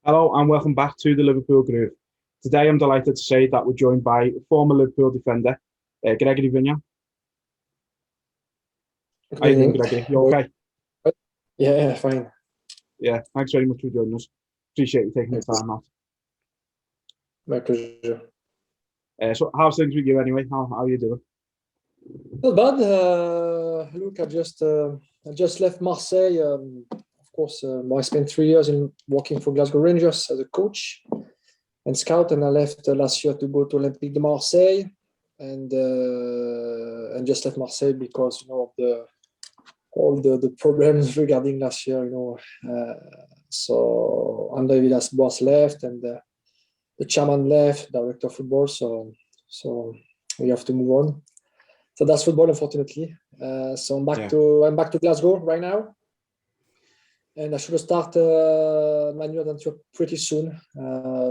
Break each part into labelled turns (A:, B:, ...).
A: Hello and welcome back to the Liverpool Groove. Today I'm delighted to say that we're joined by former Liverpool defender, Gregory Vignal. How are you doing, Gregory? You okay?
B: Yeah, fine.
A: Yeah, thanks very much for joining us. Appreciate you taking the time out.
B: My pleasure.
A: So how's things with you anyway? How are you doing?
B: Not bad. Look, I just left Marseille. Of course, I spent 3 years in working for Glasgow Rangers as a coach and scout, and I left last year to go to Olympique de Marseille, and just left Marseille because of all the problems regarding last year. So Andre Villas-Boas left, and the chairman left, director of football. So we have to move on. So that's football, unfortunately. So I'm back to Glasgow right now, and I should start my new adventure pretty soon.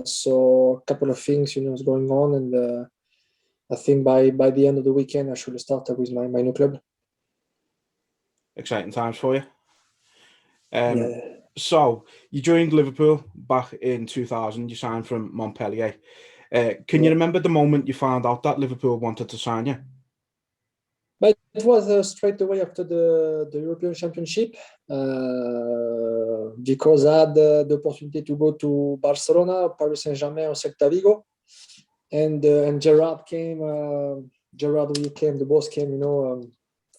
B: So a couple of things, is going on, and I think by the end of the weekend I should start with my new club.
A: Exciting times for you.
B: Yeah.
A: So you joined Liverpool back in 2000. You signed from Montpellier. Can you remember the moment you found out that Liverpool wanted to sign you?
B: But it was straight away after the European Championship, because I had the opportunity to go to Barcelona, Paris Saint-Germain, or Celta Vigo, and Gerard came. Gerard Houllier came. The boss came.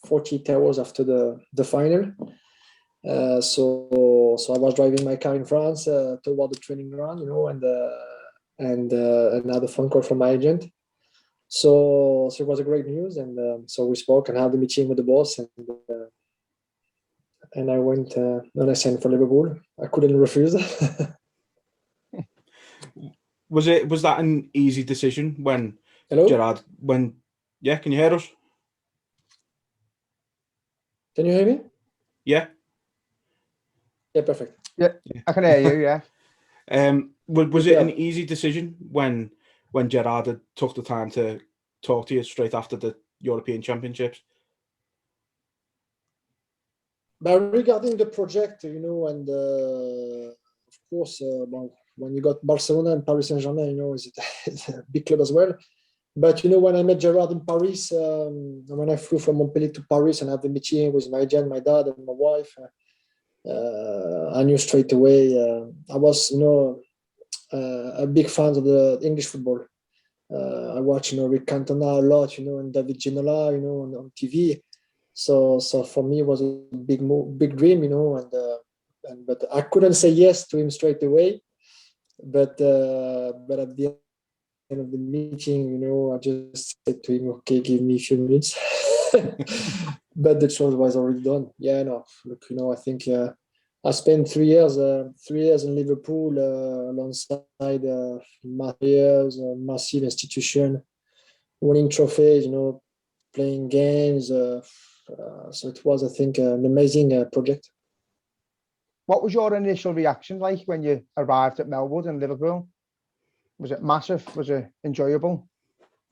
B: 48 hours after the final. So I was driving my car in France toward the training ground, and I had a phone call from my agent. So it was a great news, and so we spoke and had the meeting with the boss, and I went and I signed for Liverpool. I couldn't refuse.
A: Was that an easy decision when
B: Hello?
A: Gerard can you hear us?
B: Can you hear me?
A: Yeah.
B: Yeah, perfect.
C: Yeah, I can hear you. Yeah.
A: Was it an easy decision when Gerard had took the time to talk to you straight after the European Championships?
B: But regarding the project, and of course, when you got Barcelona and Paris Saint-Germain, it's a big club as well. But when I met Gerard in Paris, when I flew from Montpellier to Paris and had the meeting with my agent, my dad, and my wife, I knew straight away. I was, a big fan of the English football. I watched, Rick Cantona a lot, and David Ginola, on TV. So for me, it was a big dream, but I couldn't say yes to him straight away. But at the end of the meeting, I just said to him, "Okay, give me a few minutes." But the choice was already done. Yeah, no. Look, I think I spent 3 years in Liverpool alongside massive institution, winning trophies, playing games. So it was, I think, an amazing project.
C: What was your initial reaction like when you arrived at Melwood in Liverpool? Was it massive? Was it enjoyable?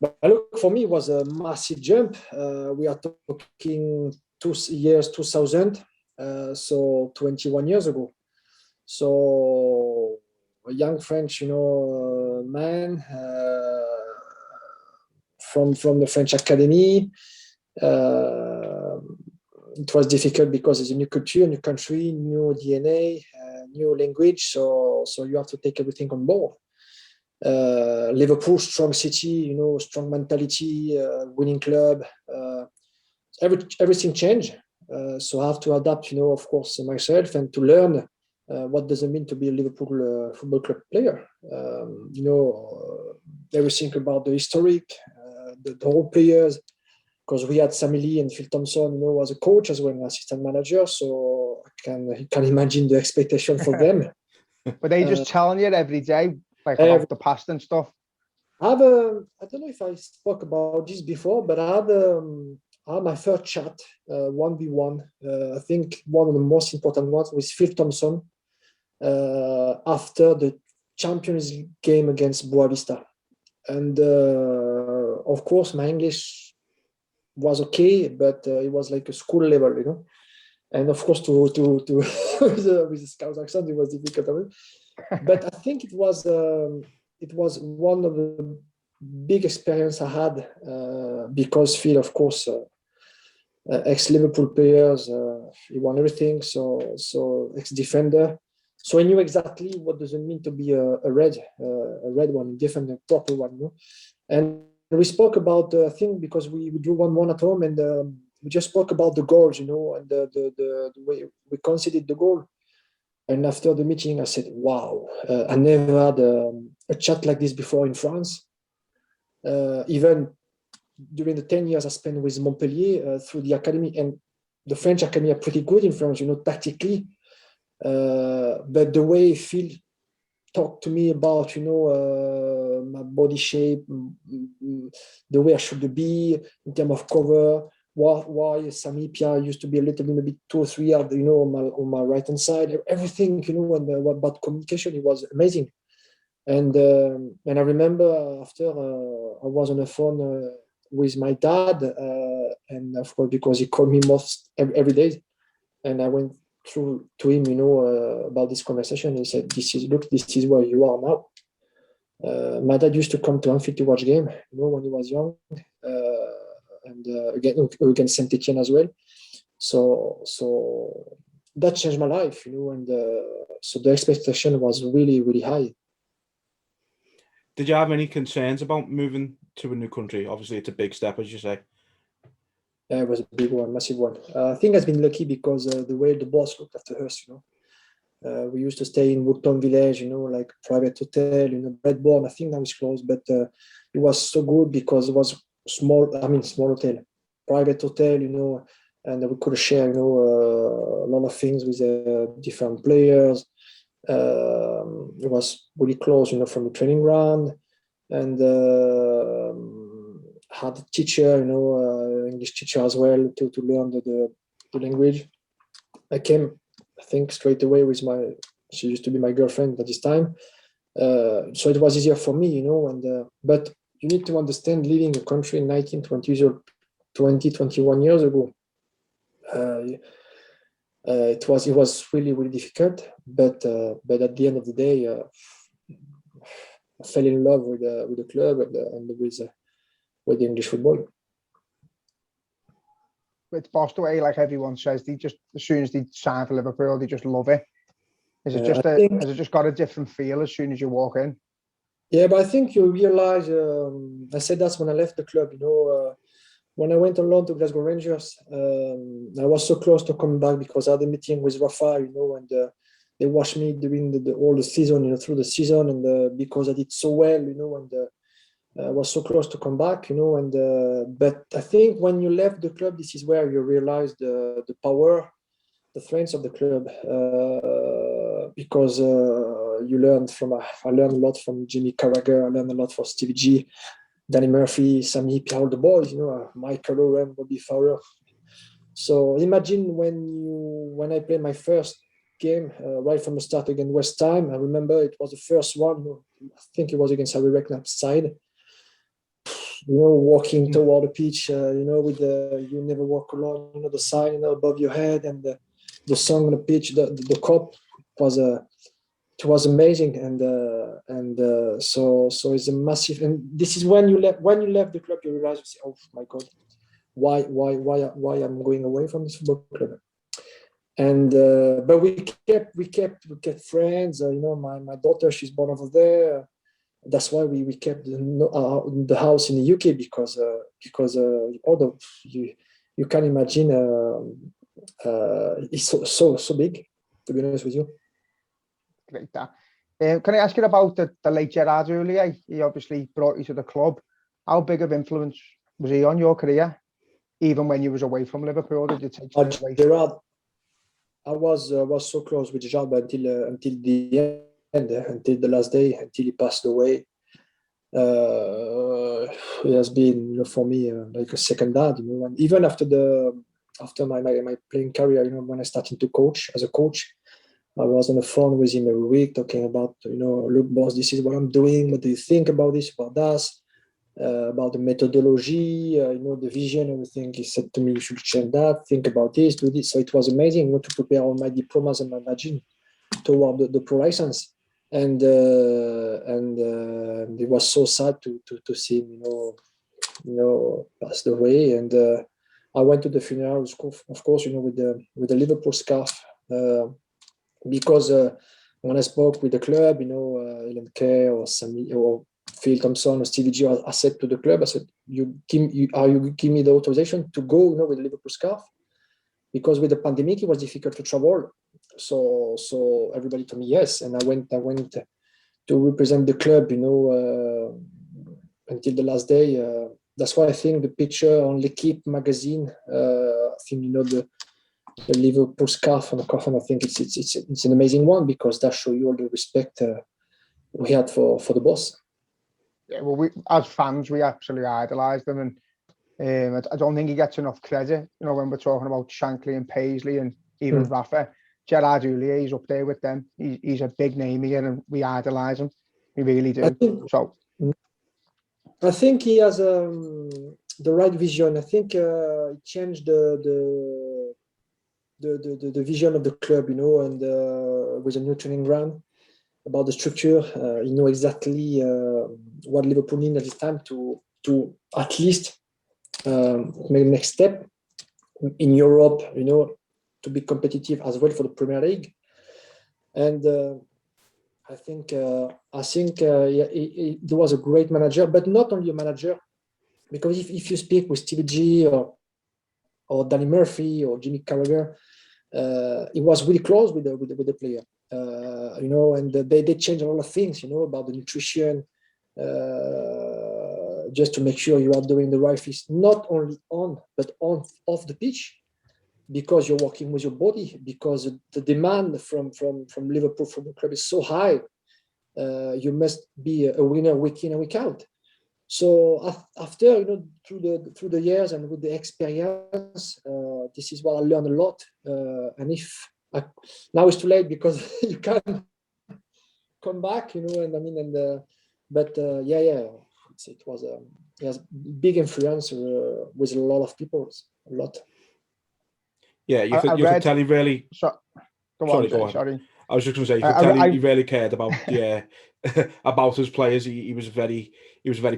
B: But look, for me, it was a massive jump. We are talking 2000, so 21 years ago. So a young French, man from the French Academy. It was difficult because it's a new culture, new country, new DNA, new language. So you have to take everything on board. Liverpool, strong city, strong mentality, winning club. Everything changed. So I have to adapt, of course, myself, and to learn what does it mean to be a Liverpool football club player. Everything about the historic, the whole players, because we had Sammy and Phil Thompson, as a coach as well, an assistant manager. So I can imagine the expectation for them.
C: Were they just telling you every day, like about the past and stuff?
B: I don't know if I spoke about this before, but I had my first chat, 1v1. I think one of the most important ones with Phil Thompson after the Champions League game against Boavista. And of course, my English was okay, but it was like a school level, And of course, to with the Scouse accent, it was difficult. But I think it was one of the big experience I had because Phil, of course, ex-Liverpool players, he won everything. So ex-defender. So I knew exactly what does it mean to be a red one, defender, a proper one. You know? And we spoke about I think because we drew 1-1 at home, and we just spoke about the goals, you know, and the way we conceded the goal. And after the meeting, I said, "Wow, I never had a chat like this before in France. Even during the 10 years I spent with Montpellier through the academy, and the French academy are pretty good in France, you know, tactically. But the way Phil talked to me about, you know, my body shape, the way I should be in terms of cover, why Sami Pia used to be a little bit maybe 2 or 3 yards, you know, on my right hand side, everything, you know, and what about communication, it was amazing. And I remember after I was on the phone with my dad, and of course because he called me most every day, and I went through to him, you know, about this conversation. He said, "This is where you are now." My dad used to come to Anfield to watch game, you know, when he was young, and against Saint Etienne as well. So that changed my life, you know, and so the expectation was really, really high.
A: Did you have any concerns about moving to a new country? Obviously, it's a big step, as you say.
B: Yeah, it was a big one, massive one. I think I've been lucky because the way the boss looked after us, you know. We used to stay in Woodton Village, you know, like private hotel, you know, Redbourne. I think now it's closed, but it was so good because it was small hotel, private hotel, you know, and we could share, you know, a lot of things with different players. It was really close, you know, from the training ground, and had a teacher, you know, English teacher as well to learn the language. I came, I think, straight away with she used to be my girlfriend at this time. So it was easier for me, you know, and but you need to understand living a country in 19, 20, 21 years ago. It was really, really difficult, but at the end of the day, I fell in love with the club and with the English football.
C: It's bossed away, like everyone says. They just, as soon as they sign for Liverpool, they just love it. Has it just got a different feel as soon as you walk in?
B: Yeah, but I think you realize. I said that when I left the club. You know, when I went on loan to Glasgow Rangers, I was so close to coming back because I had a meeting with Rafa. You know, and they watched me during all the season, you know, through the season, and because I did so well, you know, and I was so close to come back, you know, and but I think when you left the club, this is where you realize the power, the strengths of the club, because you learned I learned a lot from Jimmy Carragher, I learned a lot from Stevie G, Danny Murphy, Sammy, all the boys, you know, Michael Owen, Bobby Fowler. So imagine when I played my first game right from the start against West Ham. I remember it was the first one. I think it was against Harry Redknapp's side. You know, walking toward the pitch, you know, with "You Never Walk Alone," you know, the sign, you know, above your head, and the song on the pitch, the cup it was amazing, and so it's a massive. And this is when you left the club, you realize, you say, "Oh my God, why I'm going away from this football club?" And but we kept friends. You know, my daughter, she's born over there. That's why we kept the house in the UK because although you can imagine it's so big, to be honest with you.
C: Great, that. Can I ask you about the late Gerard Houllier? He obviously brought you to the club. How big of influence was he on your career, even when you was away from Liverpool? Did you take
B: Gerard? I was so close with Gerard until the end, until the last day, until he passed away. It has been, you know, for me like a second dad, you know. And even after my playing career, you know, when I started to coach as a coach, I was on the phone with him every week talking about, you know, look, boss, this is what I'm doing. What do you think about this, about that, about the methodology, you know, the vision, everything. He said to me, you should change that, think about this, do this. So it was amazing, you know, to prepare all my diplomas and my badging toward the pro license. and it was so sad to see him, passed away. And I went to the funeral, of course, with the Liverpool scarf, because when I spoke with the club, Ilan Kerr or Sammy or Phil Thompson or Stevie G, I said to the club, I said, you give me the authorization to go, with the Liverpool scarf, because with the pandemic it was difficult to travel. So everybody told me yes, and I went to represent the club, until the last day. That's why I think the picture on L'Equipe magazine, I think the Liverpool scarf on the coffin. I think it's an amazing one, because that shows you all the respect we had for the boss.
C: Yeah, well, we as fans, we absolutely idolise them, and I don't think he gets enough credit. When we're talking about Shankly and Paisley and even Rafa, Gerard Houllier is up there with them. He's a big name here, and we idolise him. We really do.
B: I think he has the right vision. I think he changed the vision of the club, and with a new training ground, about the structure. You know exactly what Liverpool needs at this time to at least make the next step in Europe, to be competitive as well for the Premier League. And I think he was a great manager, but not only a manager, because if you speak with Stevie G or Danny Murphy or Jimmy Carragher, he was really close with the player, and they changed a lot of things, about the nutrition, just to make sure you are doing the right things, not only on but off the pitch, because you're working with your body, because the demand from Liverpool, from the club, is so high. You must be a winner week in and week out. So after through the years and with the experience, this is what I learned a lot. And now it's too late, because you can't come back, but it was it has big influence with a lot of people, a lot.
A: Yeah, you could tell he really.
C: Go on. Sorry.
A: I was just going to say, you could tell he really cared about about his players. He was a very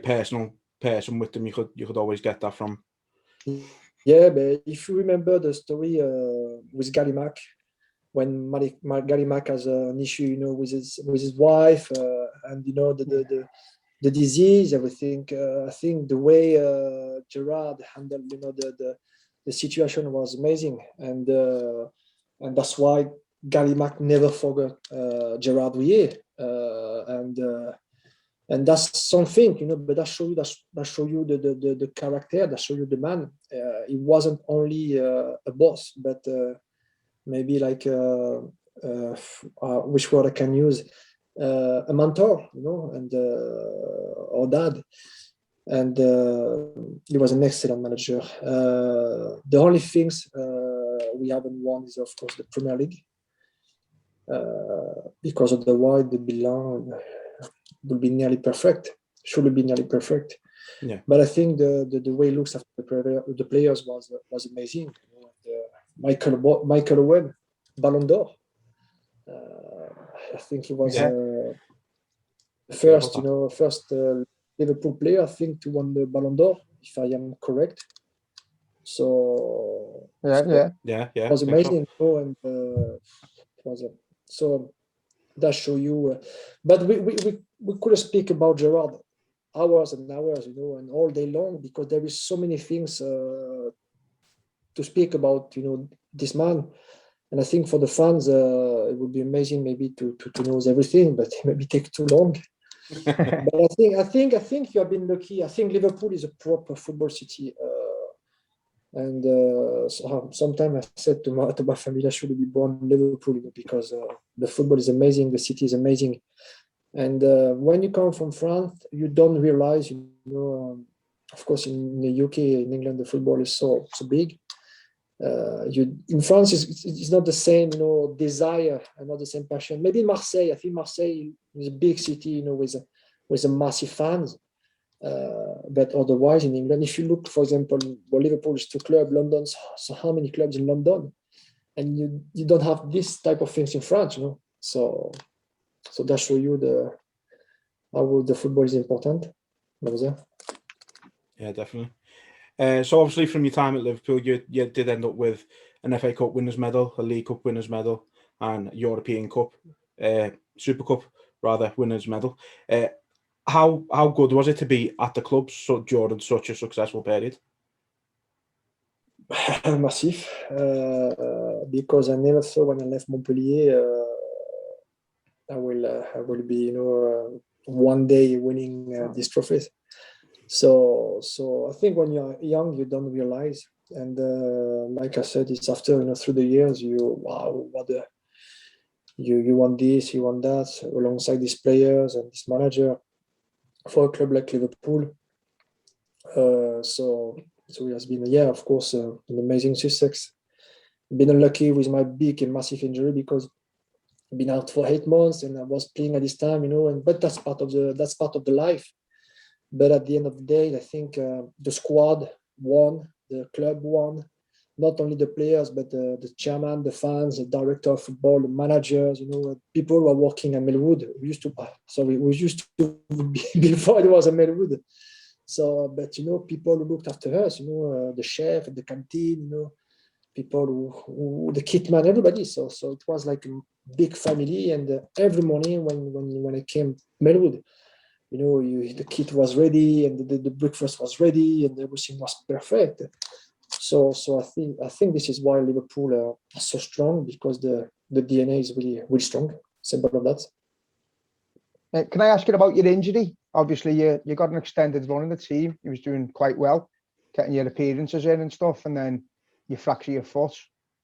A: personal person with them. You could always get that from.
B: Yeah, but if you remember the story with Gary Mack, when Gary Mack has an issue, with his wife, and the disease, everything. I think the way Gerard handled, the situation was amazing, and that's why Gary Mack never forgot Gerard Houllier, and that's something, but that show you the character, that show you the man. He wasn't only a boss, but maybe like which word I can use, a mentor, and or dad. And he was an excellent manager. The only things we haven't won is, of course, the Premier League, because of the wide the bilan will be nearly perfect. Should be nearly perfect.
A: Yeah.
B: But I think the way he looks after the players was amazing. Michael Owen, Ballon d'Or. I think he was the first Liverpool player, I think, to win the Ballon d'Or, if I am correct. So
A: yeah,
B: it was amazing, and it was so that show you. But we could speak about Gerard hours and hours, and all day long, because there is so many things to speak about, this man. And I think for the fans, it would be amazing maybe to know everything, but it maybe take too long. But I think you have been lucky. I think Liverpool is a proper football city, and sometimes I said to my family, I should be born in Liverpool, because the football is amazing, the city is amazing, and when you come from France, you don't realize, of course, in the UK, in England, the football is so big. In France, it's not the same, desire, and not the same passion. Maybe Marseille. I think Marseille is a big city, with a massive fans. But otherwise, in England, if you look, for example, Liverpool is 2 clubs, London. So how many clubs in London? And you don't have this type of things in France, So So that shows you how the football is important.
A: Yeah, definitely. So obviously from your time at Liverpool, you did end up with an FA Cup winners medal, a League Cup winners medal, and European Cup, Super Cup rather winners medal. How good was it to be at the club during such a successful period?
B: Massive, because I never thought when I left Montpellier I will be one day winning these trophies. So I think when you're young you don't realize, and like I said, it's after through the years you want this, you want that alongside these players and this manager for a club like Liverpool. So it has been of course an amazing success. Been unlucky with my big and massive injury because I've been out for 8 months and I was playing at this time, but that's part of the life. But at the end of the day, I think the squad won, the club won, not only the players, but the chairman, the fans, the director of football, the managers, people who are working at Melwood. We used to before it was a Melwood. So, but people who looked after us, the chef, the canteen, people who the kitman, everybody. So it was like a big family. And every morning when I came to Melwood, the kit was ready and the breakfast was ready and everything was perfect. So I think this is why Liverpool are so strong, because the DNA is really really strong. Simple of that.
C: Can I ask you about your injury? Obviously, you got an extended run in the team. You was doing quite well, getting your appearances in and stuff, and then you fracture your foot.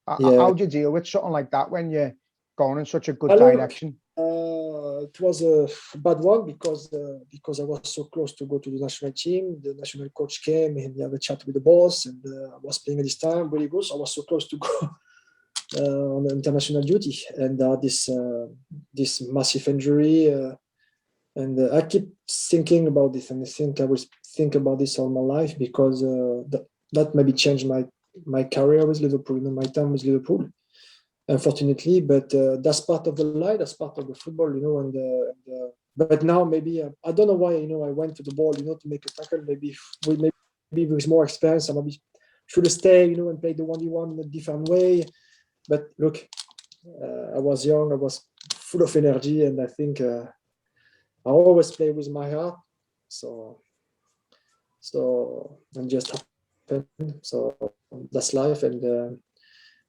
C: How do you deal with something like that when you're going in such a good direction?
B: It was a bad one because I was so close to go to the national team. The national coach came and he had a chat with the boss, and I was playing at this time really good. So I was so close to go on international duty, and this massive injury. And I keep thinking about this, and I think I will think about this all my life, because that maybe changed my career with Liverpool, my time with Liverpool, unfortunately. But that's part of the life, that's part of the football, but now maybe I don't know why, I went to the ball, to make a tackle. Maybe with more experience, I maybe should have stayed, and played the 1v1 in a different way. But look, I was young, I was full of energy, and I think I always play with my heart. So and just happened. So that's life, and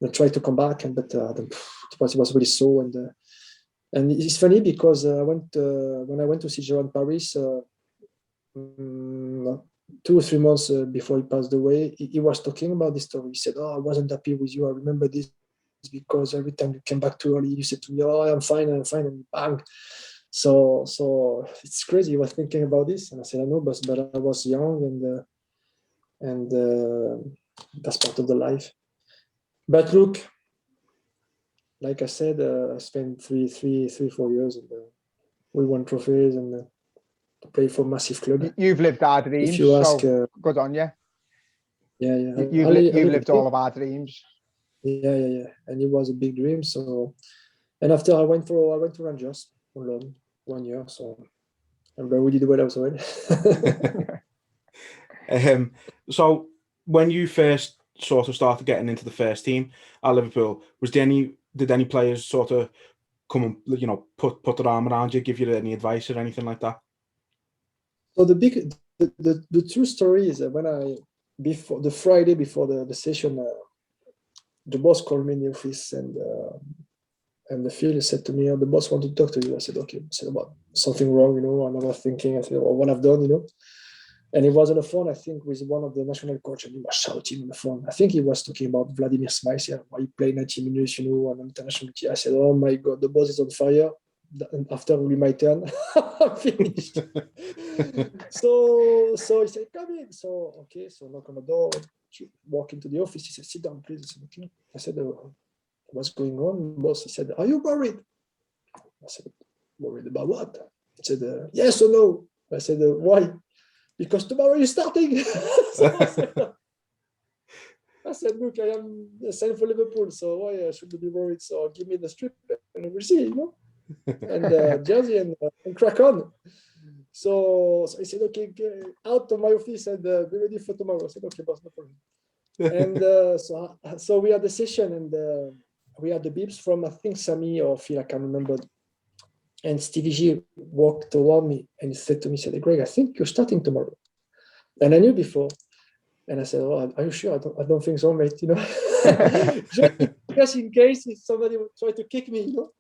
B: I tried to come back, but it was really so. And it's funny because when I went to see Gerard in Paris 2 or 3 months before he passed away, he was talking about this story. He said, "Oh, I wasn't happy with you. I remember this because every time you came back too early, you said to me, 'Oh, I'm fine,' and bang." So it's crazy. He was thinking about this, and I said, "I know, but I was young, and that's part of the life." But look, like I said, I spent 4 years, and we won trophies and played for massive club.
C: You've lived our dreams. If you ask, so good on you.
B: Yeah.
C: You've lived all of our dreams.
B: Yeah. And it was a big dream. So, and after I went to Rangers on loan 1 year. So we did well as well.
A: So when you first sort of started getting into the first team at Liverpool, did any players sort of come and put their arm around you, give you any advice or anything like that?
B: So the true story is that when before the Friday before the session, the boss called me in the office, and the field said to me, "Oh, the boss wanted to talk to you." I said, "Okay." I said, "About something wrong, I'm not thinking." I said, "Well, what I've done, And he was on the phone, I think, with one of the national coach, and he was shouting on the phone. I think he was talking about Vladimir Smail. Why you play 90 minutes, on international team? I said, "Oh my God, the boss is on fire." And after will be my turn, I'm finished. So he said, "Come in." So okay, so knock on the door, walk into the office. He said, "Sit down, please." I said, "Okay." I said, "What's going on, boss?" He said, "Are you worried?" I said, "Worried about what?" He said, "Yes or no?" I said, "Why?" "Because tomorrow you're starting." So I said, "Look, I am signed for Liverpool, so why should I be worried? So give me the strip and we'll see, and jersey and crack on. So I said, okay, get out of my office and be ready for tomorrow. I said, okay, boss, no problem. And so we had the session, and we had the beeps from, I think, Sammy or Phil, I can't remember. And Stevie G walked toward me and he said to me, said, Greg, I think you're starting tomorrow. And I knew before. And I said, oh, are you sure? I don't think so, mate, you know. just in case if somebody would try to kick me, you know.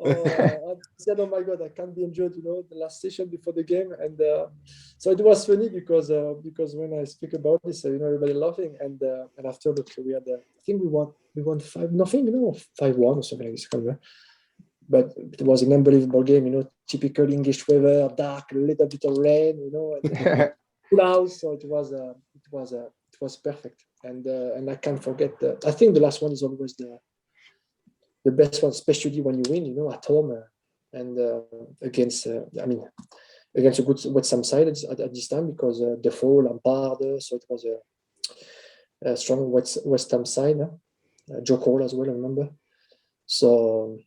B: I said, oh my God, I can't be injured, you know, the last session before the game. And so it was funny because when I speak about this, you know, everybody laughing. And after, look, we had, I think we won 5-0, you know, 5-1 or something like this. But it was an unbelievable game, you know, typical English weather, dark, a little bit of rain, you know, and full house. So it was perfect. And I can't forget I think the last one is always the best one, especially when you win, you know, at home and against a good West Ham side at this time, because Defoe, Lampard, so it was a strong West Ham side. Joe Cole as well, I remember. So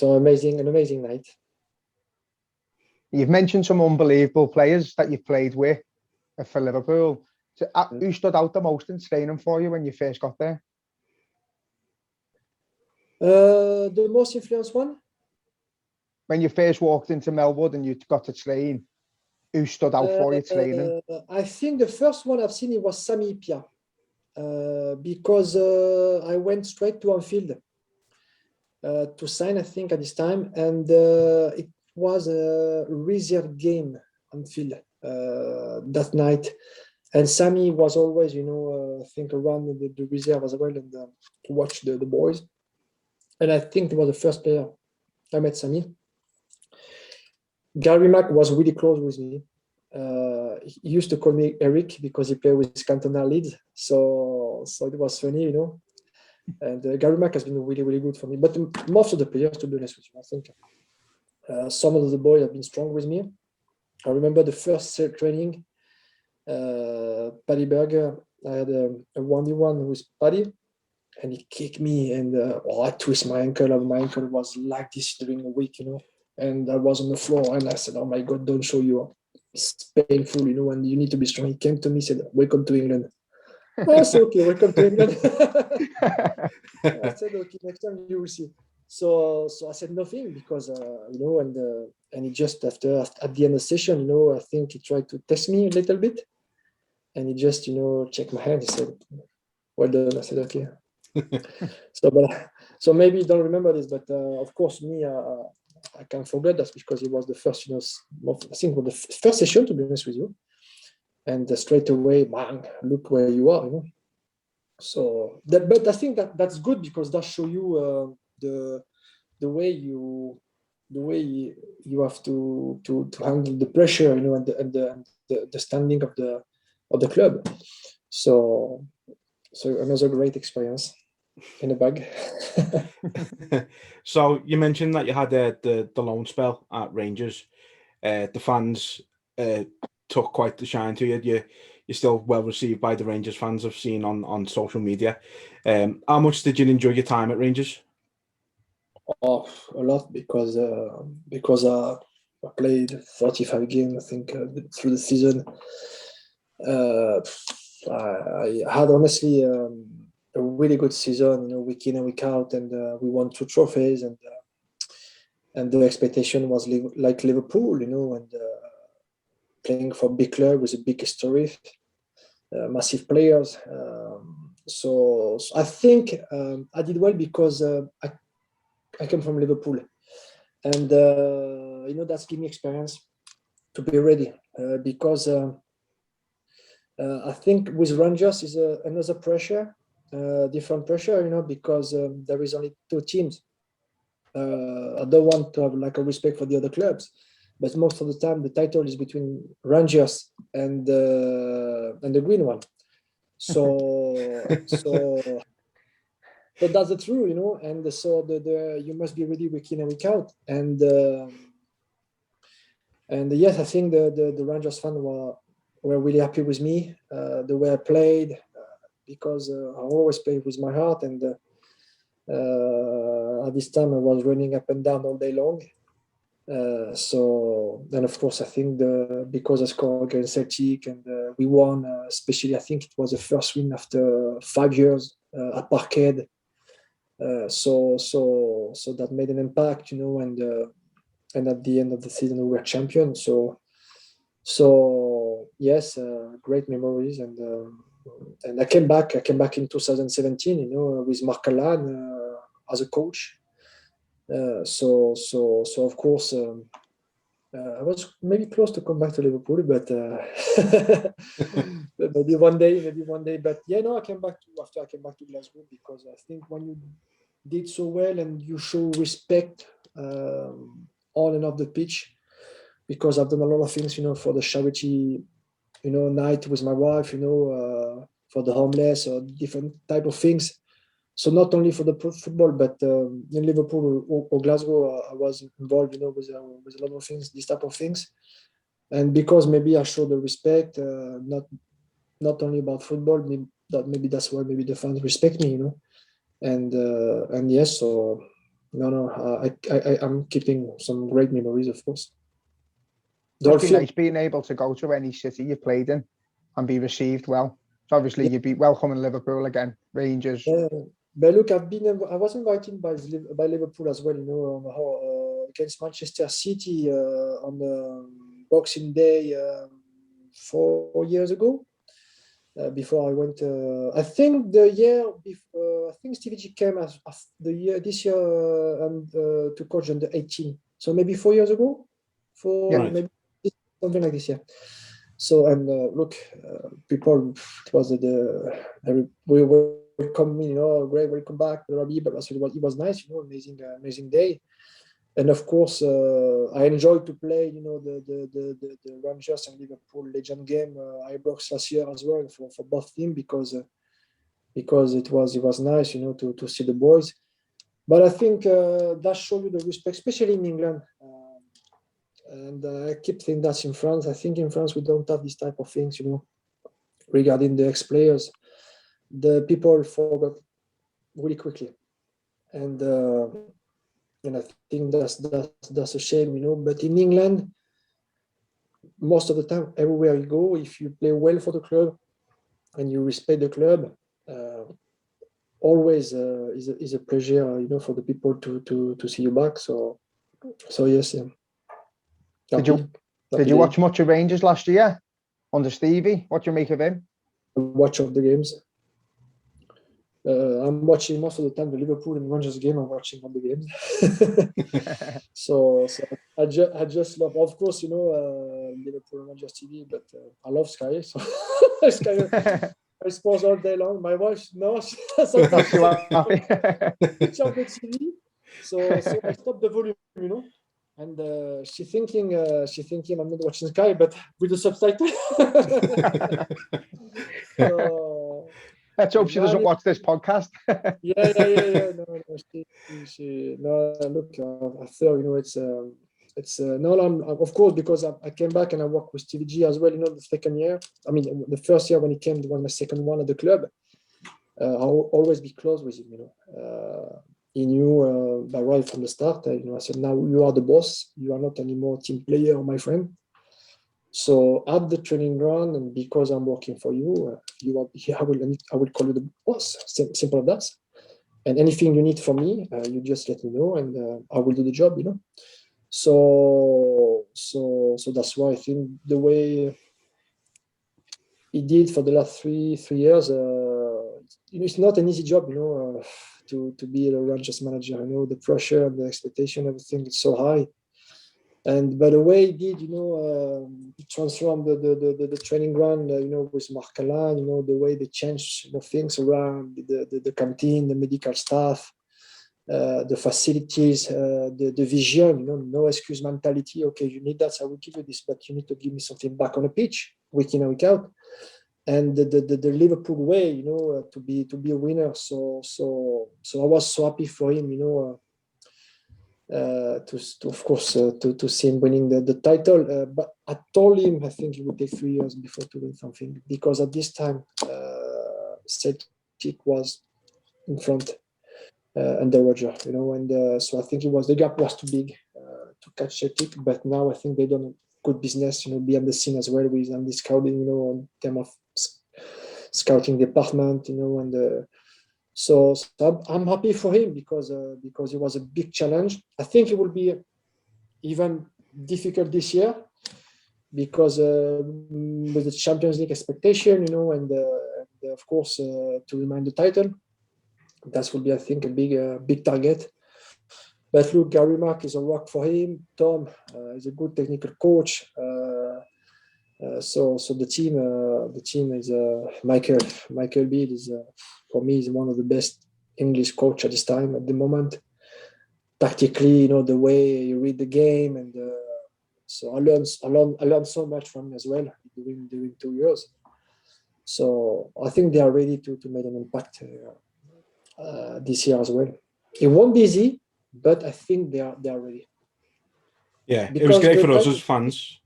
B: an amazing night.
C: You've mentioned some unbelievable players that you've played with for Liverpool. So, who stood out the most in training for you when you first got there?
B: The most influenced one?
C: When you first walked into Melwood and you got to train, who stood out for you training?
B: I think the first one I've seen, it was Sami Pia, because I went straight to Anfield to sign, I think, at this time, and it was a reserve game Anfield that night. And Sami was always, you know, I think around the reserve as well, and to watch the boys. And I think it was the first player I met, Sami. Gary Mack was really close with me. He used to call me Eric because he played with Cantona Leeds. So it was funny, you know. And Gary Mack has been really, really good for me. But most of the players, to be honest with you, I think some of the boys have been strong with me. I remember the first training, Paddy Berger. I had a 1v1 with Paddy, and he kicked me, and I twist my ankle, and my ankle was like this during a week, you know. And I was on the floor, and I said, "Oh my God, don't show you. It's painful, you know, and you need to be strong." He came to me, said, "Welcome to England." I said, "Okay, welcome to England." I said, "Okay, next time you will see." So I said nothing because you know, and he just at the end of the session, you know, I think he tried to test me a little bit, and he just, you know, checked my hand. He said, "Well done." I said, "Okay." So maybe you don't remember this, but of course me, I can't forget that because it was the first, you know, I think it was the first session, to be honest with you, and straight away, bang, look where you are, you know. So but I think that's good because that shows you the way you have to handle the pressure, you know, and the standing of the club. So another great experience in the bag.
A: So you mentioned that you had the loan spell at Rangers. The fans took quite the shine to you. You're still well received by the Rangers fans, I've seen on social media. How much did you enjoy your time at Rangers?
B: Oh, a lot, because I played 45 games, I think, through the season. I had honestly a really good season, you know, week in and week out, and we won 2 trophies, and the expectation was like Liverpool, you know, and playing for a big club with a big history, massive players. So I think I did well because I come from Liverpool, and you know, that's given me experience to be ready, because I think with Rangers is another pressure, different pressure, you know, because there is only 2 teams. I don't want to have like a respect for the other clubs, but most of the time the title is between Rangers and the green one. So that's the truth, you know, and so the you must be ready week in and week out, and yes, I think the Rangers fans were really happy with me, the way I played, because I always played with my heart, and at this time I was running up and down all day long, So then, of course, I think because I scored against Celtic and we won, especially I think it was the first win after 5 years at Parkhead. So that made an impact, and at the end of the season we were champions. So yes, great memories, and I came back in 2017, with Mark Allan as a coach. So of course, I was maybe close to come back to Liverpool, but maybe one day. But yeah, no, after I came back to Glasgow, because I think when you did so well and you show respect on and off the pitch, because I've done a lot of things, for the charity, night with my wife, for the homeless or different type of things. So not only for the football, but in Liverpool or Glasgow, I was involved, with a lot of things, these type of things. And because maybe I show the respect, not only about football, maybe that's why maybe the fans respect me, And yes, so I'm keeping some great memories, of course.
C: It's been nice being able to go to any city you played in and be received well. So obviously you'd be welcome in Liverpool again, Rangers.
B: Yeah. But look, I was invited by Liverpool as well, against Manchester City on Boxing Day 4 years ago. Before I went, I think the year before, I think Stevie G came as this year to coach under 18. So maybe 4 years ago, maybe something like this, yeah. So and look, people, it was we welcome me, Greg, welcome back, Robbie, but it was nice, amazing day. And of course, I enjoyed to play, the Rangers and Liverpool legend game, Ibrox last year as well for both teams, because it was nice, to see the boys. But I think that shows you the respect, especially in England. And I keep thinking that's in France. I think in France we don't have this type of things, regarding the ex-players. The people forgot really quickly, and I think that's a shame, But in England, most of the time, everywhere you go, if you play well for the club and you respect the club, always is a pleasure, for the people to see you back. So yes.
C: Did you watch much of Rangers last year under Stevie? What do you make of him?
B: Watch of the games. I'm watching most of the time the Liverpool and Rangers game. I'm watching all the games. so I just love, of course, Liverpool and Rangers TV, but I love Sky. So Sky, I sports all day long. My wife knows. Sometimes she switch off the TV. So I stop the volume, and she thinking I'm not watching Sky, but with the subtitle. So,
C: let's hope she doesn't watch this podcast.
B: Yeah. No, look, I thought, it's of course, because I came back and I worked with Stevie G as well, the second year. I mean, the first year when he came, it was my second one at the club. I'll always be close with him, He knew right from the start, I said, now you are the boss. You are not anymore team player, my friend. So at the training ground, and because I'm working for you, I will call you the boss. Simple as that. And anything you need from me, you just let me know, and I will do the job. So that's why I think the way he did for the last three years, it's not an easy job, to be a Rangers manager. The pressure and the expectation, everything is so high. And by the way he did, he transformed the training ground, with Mark Allan, the way they changed things around, the canteen, the medical staff, the facilities, the vision, no excuse mentality. Okay, you need that, so I will give you this, but you need to give me something back on the pitch, week in and week out. And the Liverpool way, to be a winner. So I was so happy for him, to see him winning the title. But I told him I think it would take 3 years before to win something, because at this time Celtic was in front under Roger, and so I think the gap was too big catch Celtic, but now I think they done good business, behind the scene as well with the scouting, in terms of scouting department, and so I'm happy for him because it was a big challenge. I think it will be even difficult this year because with the Champions League expectation, and of course to remind the title, that will be, I think, a big target. But look, Gary Mark is a rock for him. Tom is a good technical coach. So the team is Michael Beale is for me is one of the best English coach at this time at the moment. Tactically, the way you read the game, and so I learned so much from him as well during 2 years. So I think they are ready to make an impact this year as well. It won't be easy, but I think they are ready.
A: Yeah,
B: Because
A: it was great
B: the
A: for us
B: title-
A: as fans.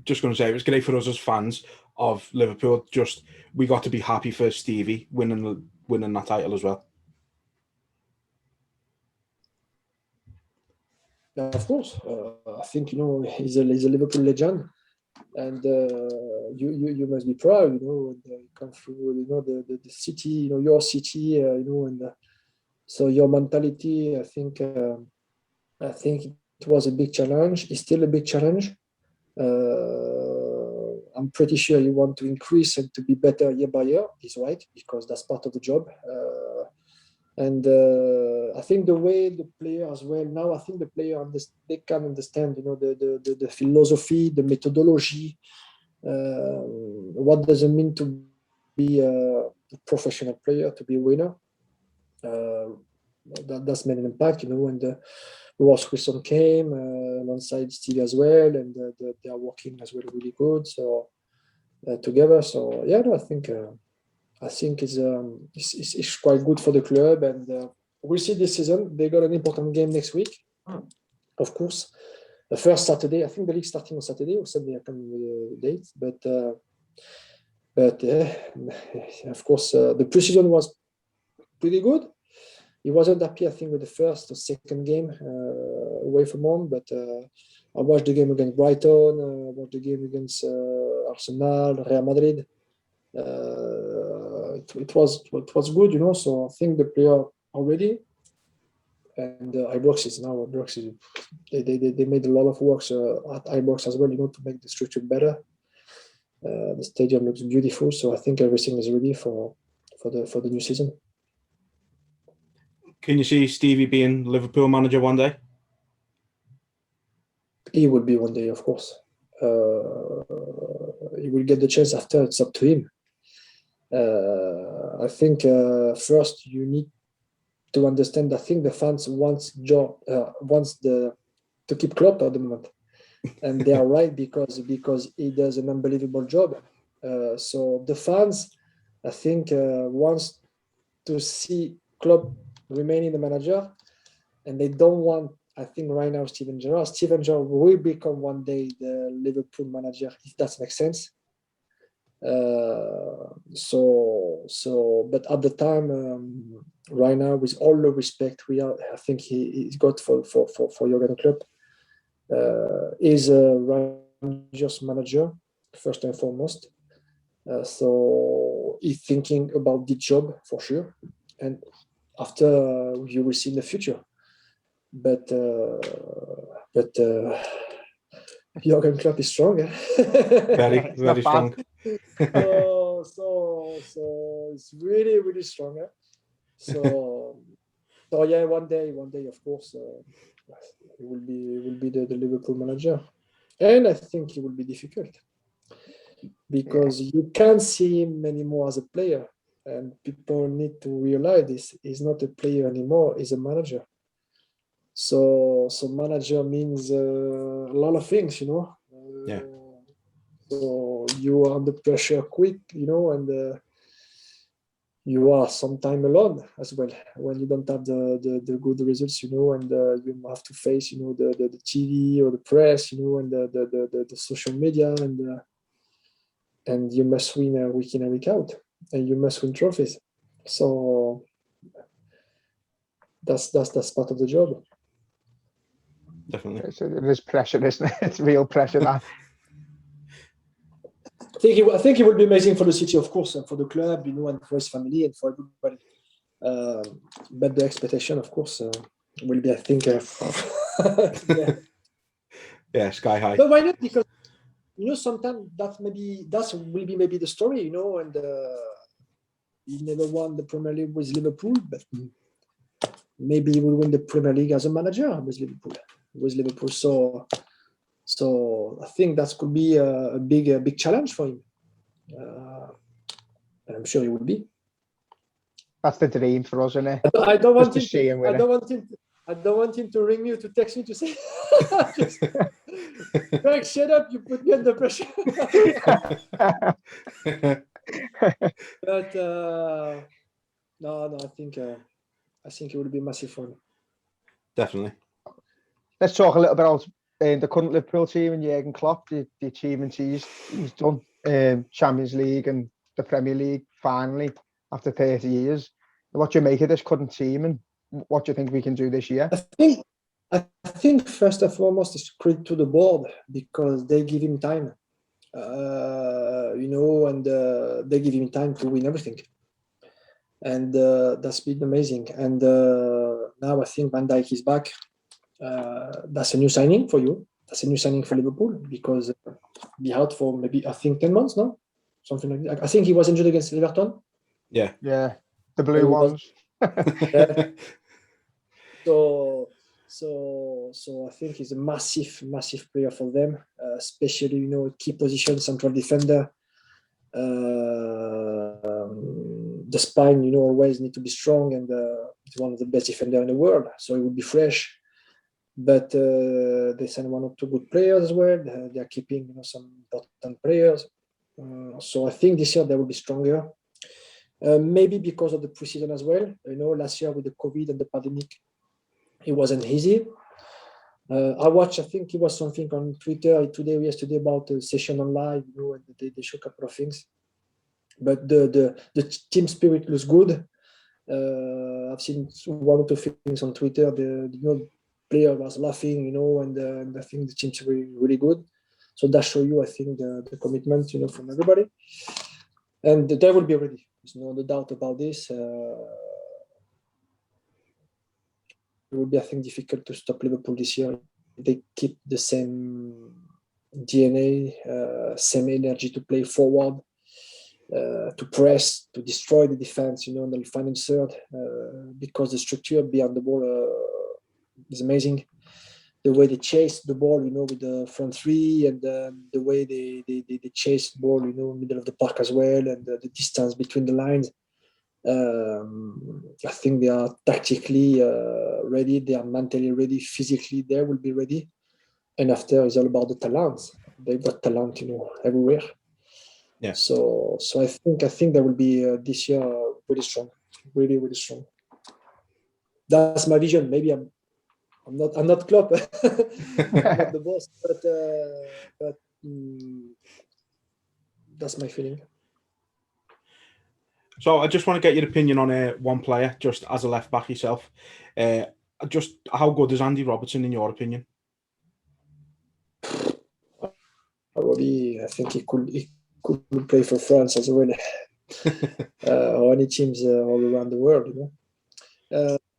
A: Just going to say, it was great for us as fans of Liverpool. Just we got to be happy for Stevie winning that title as well.
B: Yeah, of course, I think he's a Liverpool legend, and you must be proud. You come through, the city, your city, and so your mentality. I think it was a big challenge. It's still a big challenge. I'm pretty sure you want to increase and to be better year by year. He's right, because that's part of the job. And I think the way the player as well now, I think the player they can understand, the philosophy, the methodology. What does it mean to be a professional player, to be a winner? That's made an impact, and Ross Wilson came alongside Steve as well, and they are working as well really good. So together, so yeah, no, I think it's quite good for the club, and we'll see this season. They got an important game next week, of course. The first Saturday, I think the league starting on Saturday, or Sunday, I can't remember the date, but of course the preseason was pretty good. He wasn't happy, I think, with the first or second game away from home, but I watched the game against Brighton, I watched the game against Arsenal, Real Madrid. It was good, so I think the player are ready. And Ibrox is they made a lot of works at Ibrox as well, to make the structure better. The stadium looks beautiful, so I think everything is ready for the new season.
A: Can you see Stevie being Liverpool manager one day?
B: He will be one day, of course. He will get the chance after. It's up to him. I think first you need to understand. I think the fans wants to keep Klopp at the moment, and they are right because he does an unbelievable job. So the fans, I think, wants to see Klopp remaining the manager, and they don't want. I think right now Steven Gerrard will become one day the Liverpool manager, if that makes sense. But at the time, right now, with all the respect I think he's got for Jurgen Klopp, is a Rangers manager first and foremost. So he's thinking about the job for sure, and after you will see in the future. But Jurgen Klopp is strong.
A: Very, very strong.
B: so it's really, really strong. So yeah, one day, of course, he will be the Liverpool manager, and I think it will be difficult because you can't see him anymore as a player, and people need to realize this: he's not a player anymore; he's a manager. So manager means a lot of things,
A: Yeah.
B: So you are under pressure quick, and you are sometime alone as well when you don't have the good results, and you have to face, the TV or the press, and the social media, and you must win week in and week out, and you must win trophies. So that's part of the job.
A: Definitely.
C: There's pressure, isn't it? It's real pressure. That.
B: I think it would be amazing for the city, of course, and for the club, and for his family and for everybody. But the expectation, of course, will be, I think,
A: sky high.
B: But why not? Because sometimes that will be maybe the story, and he never won the Premier League with Liverpool, but maybe he will win the Premier League as a manager with Liverpool. So I think that could be a big challenge for him, and I'm sure he will be.
C: That's the dream for us, isn't it?
B: I don't want him. I don't want him to ring me or to text me to say, Greg, shut up! You put me under pressure. But no, I think it would be massive fun.
A: Definitely.
C: Let's talk a little about the current Liverpool team and Jurgen Klopp, the achievements he's done, Champions League and the Premier League finally after 30 years. What do you make of this current team, and what do you think we can do this year?
B: I think first and foremost is credit to the board, because they give him time, and they give him time to win everything, and that's been amazing. And now I think Van Dijk is back. That's a new signing for you. That's a new signing for Liverpool, because be out for maybe, I think, 10 months, no? Something like that. I think he was injured against Everton.
A: Yeah.
C: The blue ones.
B: Yeah. So I think he's a massive player for them, especially key position, central defender. The spine, always need to be strong, and he's one of the best defender in the world. So he would be fresh. But they send one or two good players as well. They are keeping some important players. So I think this year they will be stronger. Maybe because of the preseason as well. Last year with the COVID and the pandemic, it wasn't easy. I think it was something on Twitter today or yesterday about the session on live, and they show a couple of things. But the team spirit looks good. I've seen one or two things on Twitter. The player was laughing, and I think the team's really good. So that shows you, I think, the commitment, from everybody. And they will be ready. There's no doubt about this. It will be, I think, difficult to stop Liverpool this year. They keep the same DNA, same energy to play forward, to press, to destroy the defense, and they'll find third, because the structure behind the ball is amazing. The way they chase the ball, with the front three, and the way they chase the ball, middle of the park as well, and the distance between the lines. I think they are tactically ready. They are mentally ready. Physically, they will be ready. And after, it's all about the talents. They've got talent, everywhere.
A: Yeah.
B: So I think they will be this year really strong, really, really strong. That's my vision. Maybe I'm not Klopp, I'm not the boss, but that's my feeling.
A: So I just want to get your opinion on one player, just as a left back yourself. Just how good is Andy Robertson in your opinion?
B: Probably, I think he could play for France as well, or any teams all around the world.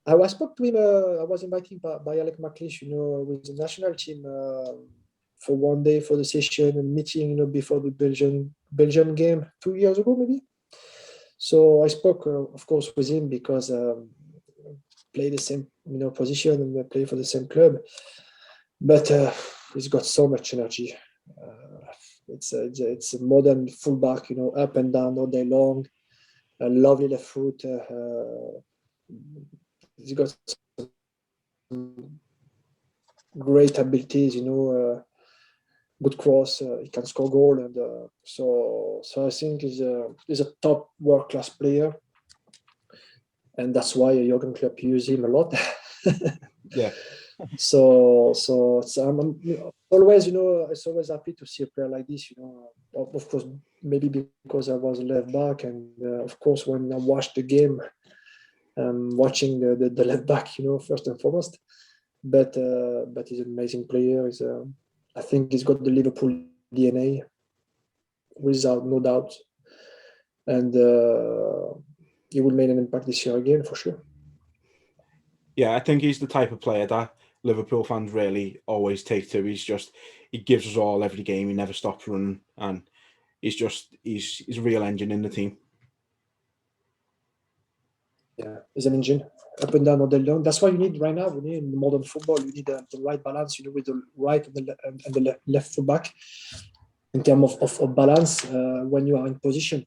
B: I spoke to him. I was invited by Alec McLeish, with the national team for one day for the session and meeting, before the Belgian game 2 years ago, maybe. So I spoke, of course, with him because play the same, position and play for the same club. But he's got so much energy. It's a modern fullback, up and down all day long. A lovely left foot. He's got some great abilities, good cross. He can score goal, and so I think he's a top world class player, and that's why Jurgen Klopp uses him a lot.
A: Yeah.
B: So I'm always, it's always happy to see a player like this. Of course, maybe because I was a left back, and of course when I watched the game, watching the left back, first and foremost. but he's an amazing player. I think he's got the Liverpool DNA, without no doubt, and he will make an impact this year again for sure.
A: Yeah, I think he's the type of player that Liverpool fans really always take to. He gives us all every game. He never stops running, and he's a real engine in the team.
B: Yeah, he's an engine, up and down, all day long. That's what you need right now. We need in modern football. You need the right balance, with the right and the left full back in terms of balance when you are in position.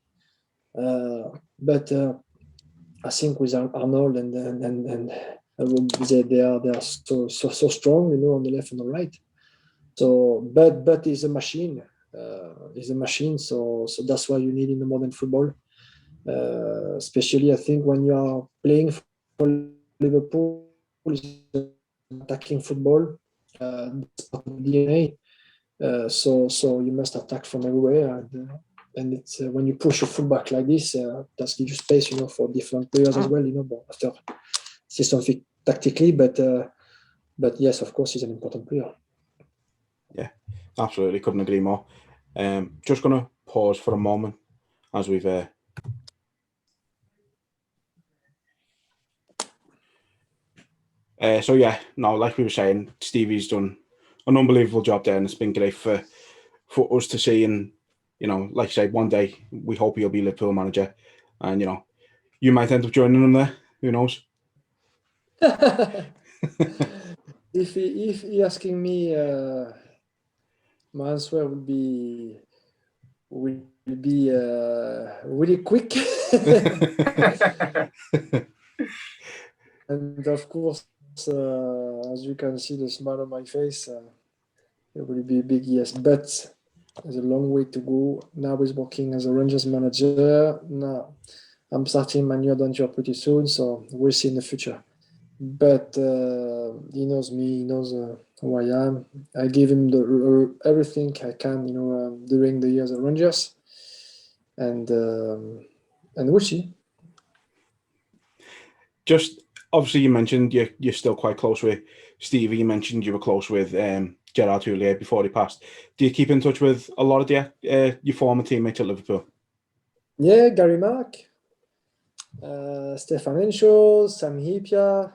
B: But I think with Arnold and they are so strong, on the left and the right. So, but he's a machine. He's a machine. So that's what you need in the modern football. Especially, I think when you are playing for Liverpool, attacking football, that's part of the DNA. So you must attack from everywhere, and it's when you push a fullback like this, that gives you space, for different players as well. But after see something tactically, but yes, of course, he's an important player.
A: Yeah, absolutely, couldn't agree more. Just gonna pause for a moment as we've. So yeah, no, like we were saying, Stevie's done an unbelievable job there, and it's been great for us to see. And like I said, one day we hope he'll be Liverpool manager, and you might end up joining him there. Who knows?
B: If he asking me, my answer would be really quick. And of course, as you can see, the smile on my face, it will be a big yes. But there's a long way to go. Now he's working as a Rangers manager. Now I'm starting my new adventure pretty soon, so we'll see in the future. But he knows me. He knows who I am. I give him everything I can, during the years at Rangers, and we'll see.
A: Just obviously, you mentioned you're still quite close with Stevie. You mentioned you were close with Gerard Houllier before he passed. Do you keep in touch with a lot of your former teammates at Liverpool?
B: Yeah, Gary Mark, Stefan Henshaw, Sam Hipia,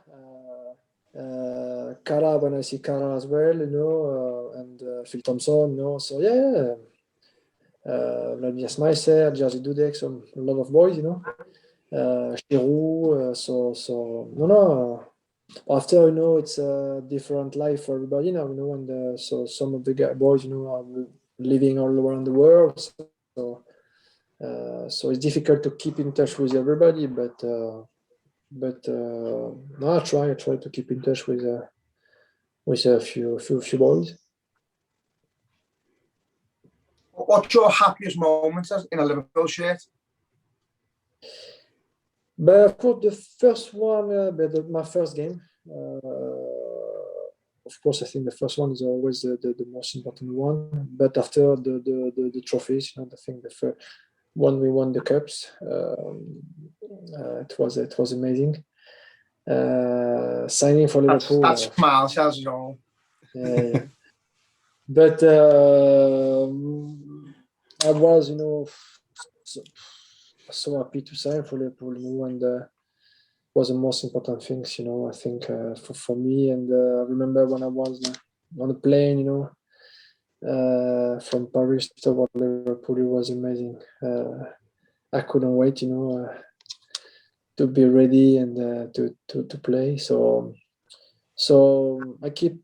B: Kara, when I see Kara as well, and Phil Thompson, so yeah. Vladimir Smyser, Jerzy Dudek, a lot of boys, Giroud, so no. After, it's a different life for everybody now, and so some of the boys, are living all around the world, so it's difficult to keep in touch with everybody, but no, I try to keep in touch with a few boys.
D: What's your happiest moment in a Liverpool shirt?
B: But of course, the first one, my first game. Of course, I think the first one is always the most important one. But after the trophies, I think the first when we won the cups, it was amazing. Signing for Liverpool.
D: That smile says it all.
B: Yeah. But I was, so happy to sign for Liverpool, and was the most important things, I think for me. And I remember when I was on a plane, from Paris to Liverpool, it was amazing. I couldn't wait, to be ready and to play. So I keep,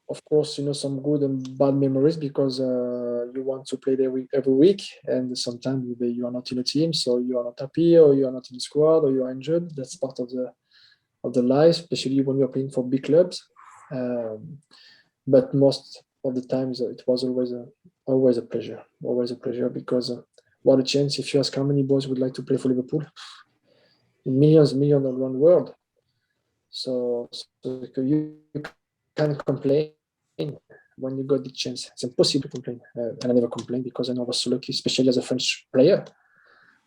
B: of course, some good and bad memories because you want to play every week, and sometimes you are not in a team, so you are not happy, or you are not in the squad, or you are injured. That's part of the life, especially when you're playing for big clubs. But most of the times, it was always a pleasure because what a chance! If you ask how many boys would like to play for Liverpool, millions around the world. So you can't complain when you got the chance. It's impossible to complain, and I never complain because I know I was so lucky, especially as a French player.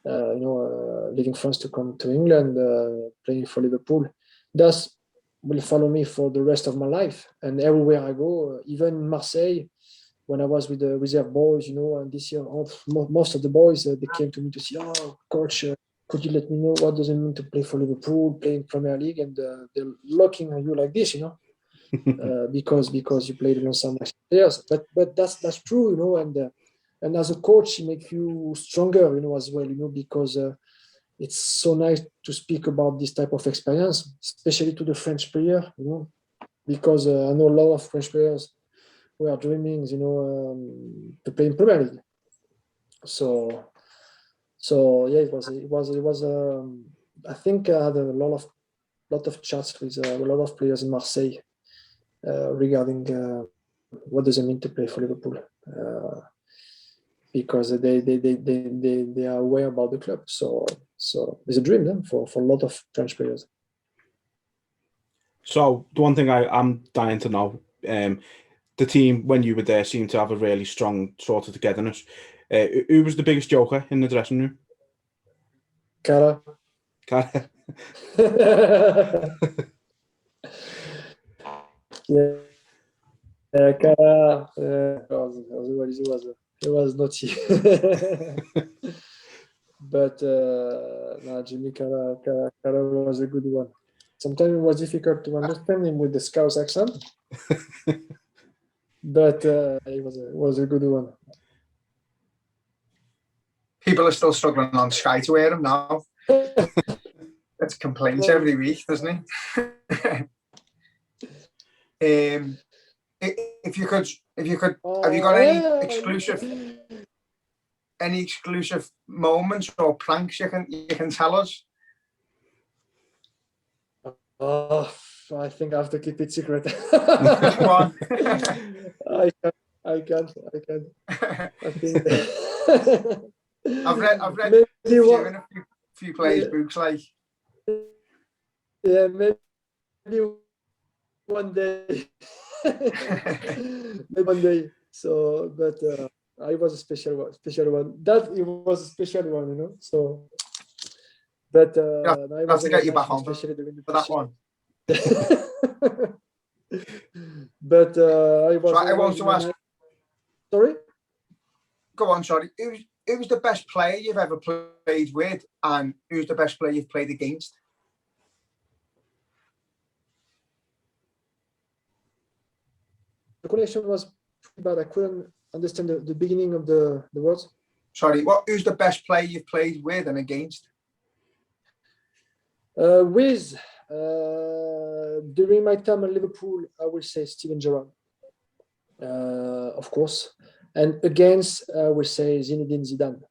B: Leaving France to come to England, playing for Liverpool. That's will follow me for the rest of my life. And everywhere I go, even in Marseille, when I was with the reserve boys, and this year, most of the boys, they came to me to say, "Oh, coach, could you let me know what does it mean to play for Liverpool, play in Premier League?" And they're looking at you like this, because you played alongside my players. But that's true, and as a coach, it makes you stronger, as well, because it's so nice to speak about this type of experience, especially to the French player, because I know a lot of French players who are dreaming, to play in Premier League. So yeah, it was. I think I had a lot of chats with a lot of players in Marseille regarding what does it mean to play for Liverpool, because they are aware about the club. So it's a dream then for a lot of French players.
A: So the one thing I'm dying to know, the team when you were there seemed to have a really strong sort of togetherness. Who was the biggest joker in the dressing room?
B: Cara. Yeah, Cara. He was naughty. But Jimmy Cara was a good one. Sometimes it was difficult to understand him with the Scouse accent, but it was a good one.
D: People are still struggling on Sky to hear him now. It's complaints every week, doesn't it? If you could, have you got any exclusive moments or pranks you can tell us?
B: Oh, I think I have to keep it secret.
D: Come on.
B: I can't. I think
D: I've read a few players' books, like.
B: Yeah, maybe one day. Maybe one day. So, but I was a special one. That it was a special one, So, but I
D: have to get you back on
B: especially during
D: for that one.
B: But I was.
D: So I want to ask.
B: Sorry.
D: Go on. Sorry. Who was the best player you've ever played with, and who's the best player you've played against?
B: The connection was bad. I couldn't understand the beginning of the words.
D: Sorry, who's the best player you've played with and against?
B: During my time at Liverpool, I will say Steven Gerrard, of course, and against I will say Zinedine Zidane.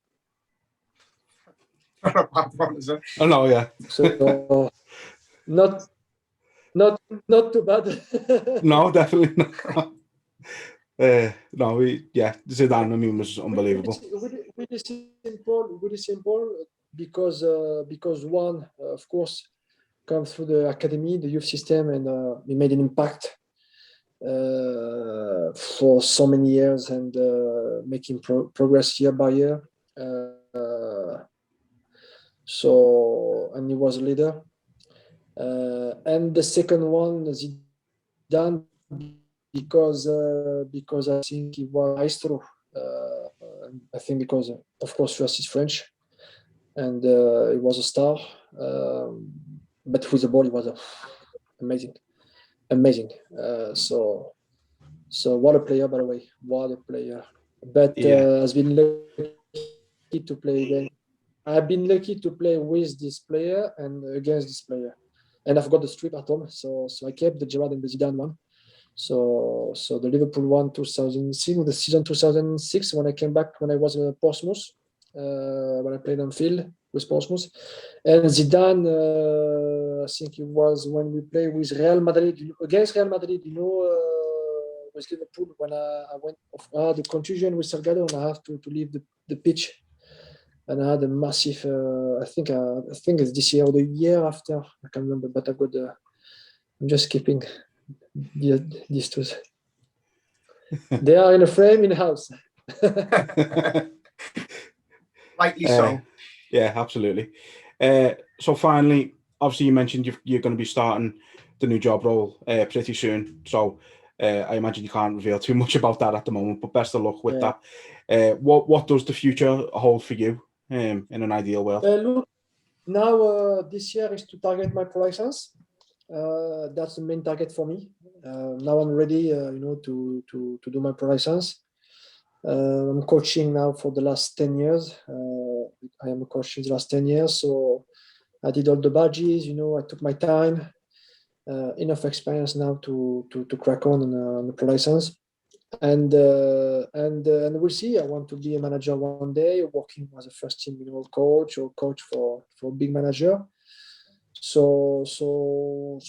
A: Oh no, yeah.
B: So not too bad.
A: No, definitely not. Zidane, I mean, was unbelievable.
B: Really simple, because one, of course, comes through the academy, the youth system, and he made an impact for so many years, and making progress year by year. And he was a leader. And the second one, Zidane, because I think he was maestro. I think because, of course, first he's French, and he was a star. But with the ball, he was amazing. So what a player, by the way, what a player. But has been lucky to play again. I've been lucky to play with this player and against this player, and I've got the strip at home. So I kept the Gerrard and the Zidane one. So the Liverpool one 2006, the season 2006, when I came back, when I was at Portsmouth, when I played Anfield with Portsmouth, and Zidane, I think it was when we played with Real Madrid, against Real Madrid, with Liverpool, when I went off the contusion with Salgado, and I have to leave the pitch. And I had a massive, I think it's this year or the year after, I can't remember, but I'm just keeping these two. They are in a frame in the house.
D: Rightly so.
A: Yeah, absolutely. So finally, obviously you mentioned you're going to be starting the new job role pretty soon. So I imagine you can't reveal too much about that at the moment, but best of luck with that. What does the future hold for you in an ideal world?
B: Look, now this year is to target my pro license. That's the main target for me. Now I'm ready, to do my pro license. I'm coaching now for the last 10 years. I am a coach in the last 10 years, so I did all the badges. I took my time. Enough experience now to crack on the pro license, and we'll see. I want to be a manager one day, working as a first team, coach or coach for a big manager. So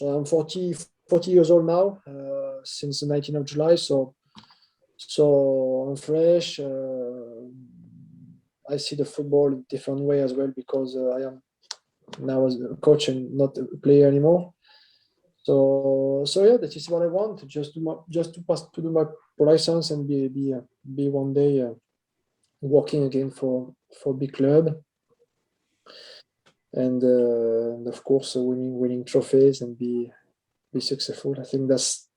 B: I'm 40 years old now, since the 19th of July. So I'm fresh. I see the football in a different way as well, because I am now as a coach and not a player anymore. So yeah, that is what I want. Just to do my pro license and be one day working again for a big club, and of course winning trophies and be successful. I think that's,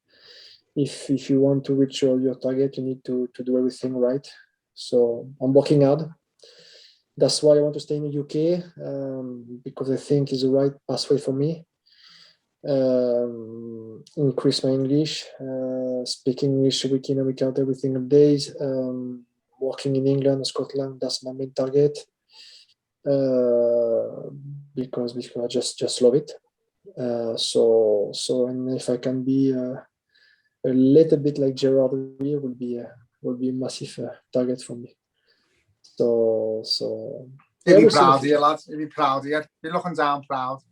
B: if you want to reach your target, you need to do everything right. So I'm working hard. That's why I want to stay in the UK, because I think it's the right pathway for me. Increase my English, speaking English week in and week out every single days. Working in England, Scotland, that's my main target, because I just love it. So and if I can be a little bit like Gerard Houllier, will be a massive target for me. So
D: He'll be proud of you, lads. He'll be proud of you. You're looking down proud.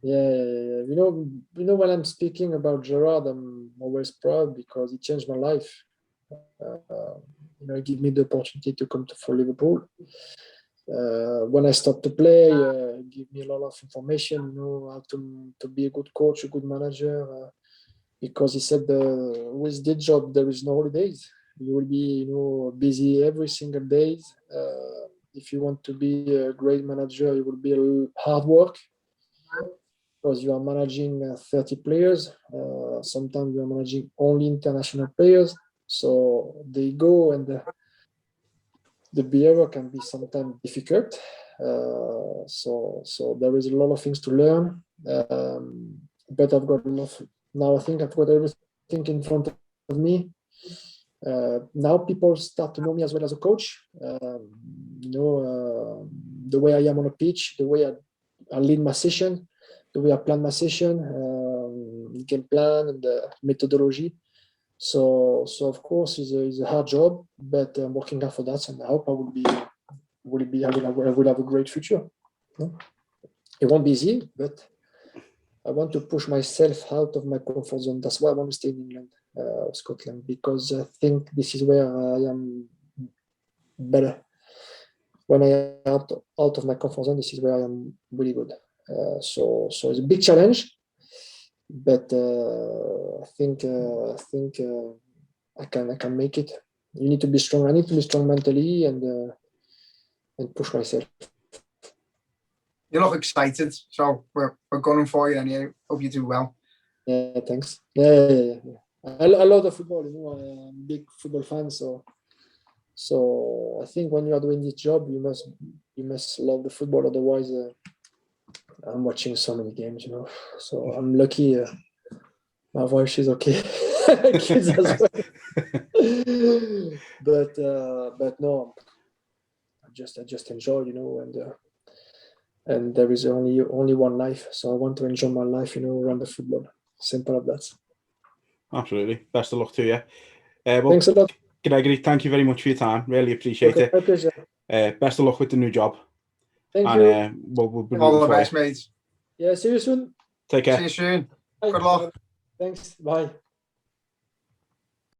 B: Yeah. When I'm speaking about Gerard, I'm always proud because he changed my life. He gave me the opportunity to come for Liverpool. When I stopped to play, he gave me a lot of information, how to be a good coach, a good manager. Because he said, with this job, there is no holidays. You will be, busy every single day. If you want to be a great manager, it will be hard work. Because you are managing 30 players. Sometimes you are managing only international players. So they go, and the behavior can be sometimes difficult. So there is a lot of things to learn. But I've got enough. Now I think I've got everything in front of me. Now people start to know me as well as a coach. The way I am on a pitch, the way I lead my session, the way I plan my session, game plan and the methodology. So of course it's a hard job, but I'm working hard for that, and I hope I will have a great future. It won't be easy, but I want to push myself out of my comfort zone. That's why I want to stay in England, Scotland, because I think this is where I am better. When I am out of my comfort zone, this is where I am really good. So it's a big challenge, but I think I can make it. You need to be strong. I need to be strong mentally and push myself.
D: You look excited, so we're gunning for you, and I hope you do well.
B: Yeah, thanks. Yeah. I love the football. I'm a big football fan, so I think when you are doing this job, you must love the football. Otherwise, I'm watching so many games, So I'm lucky. My wife, she's okay. Kids as well. But no, I just enjoy, and there is only one life, so I want to enjoy my life, around the football. Simple as that.
A: Absolutely. Best of luck to you.
B: Thanks a lot,
A: Gregory. Thank you very much for your time. Really appreciate it.
B: My pleasure.
A: Best of luck with the new job.
B: Thank you.
A: We'll be
D: All the best, mate.
B: Yeah, see you soon.
A: Take care.
D: See you soon.
B: Bye.
D: Good luck.
B: Thanks. Bye.